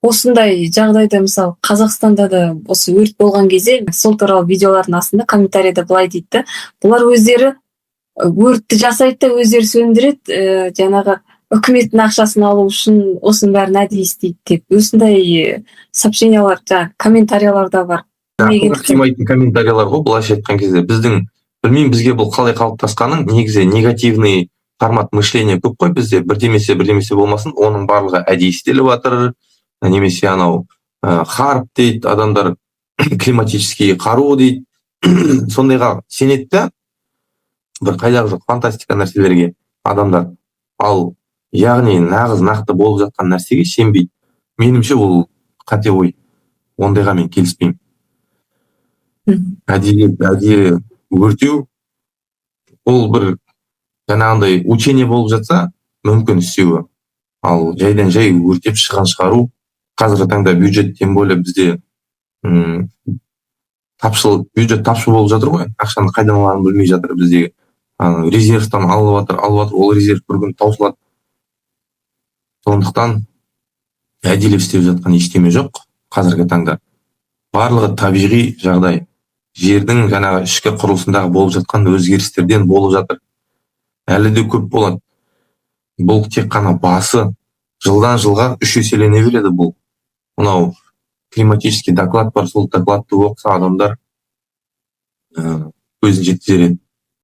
осындай жагдайда мисалы Казакстанда да осы өрт болгон кезде сол тууралуу видеолордун астында комментарийде былай дейт да, булар өздері өртті жасайды да өздері сөндіреді, жанагы өкмөттүн акчасын алуу үчүн осунун баарын әдейи істейт деп. Осындай сообщениялар, комментариялар да бар. Акылга сыймайтын комментариялар го, былайча айткан кезде. Биздин, билбейм, бизге бул калай калыптасканын, негизи негативный формат мышления көп кой бизде. Бирдемесе болмасын, онун барлыгы әдейи иштелип атыр. Немесе анау харп дейт, адамдар климатический кароо дейт. Сондайга сенет да, бір кайдагы жок фантастика нерселерге адамдар. Ал яғни нагыз накты болуп жаткан нерсеге сенбейт. Менимче бул кате ой. Ондайга мен келиспейм. Әдейі өртеу, ол бір жанагындай учение болуп жатса, мүмкүн істеуі. Ал жайдан жай өртеп шығару, қазіргі таңда бюджет, тем более бізде бюджет тапшы болып жатыр ғой, ақшаны қайдан аларын білмей жатыр біздегі. Резервтан алып жатыр, ол резерв бір күн таусылады. Сондықтан әдейілеп істеп жатқан ештеме жоқ қазіргі таңда. Барлығы табиғи жағдай. Жердің жаңағы ішкі құрылысындағы болып жатқан өзгерістерден болып жатыр. Әлі де көп болады. Бұл тек қана басы жылдан жылға 3 еселене береді бұл. Мынау климатический доклад бар, сол докладты оқыса адамдар көзін жеткізер еді.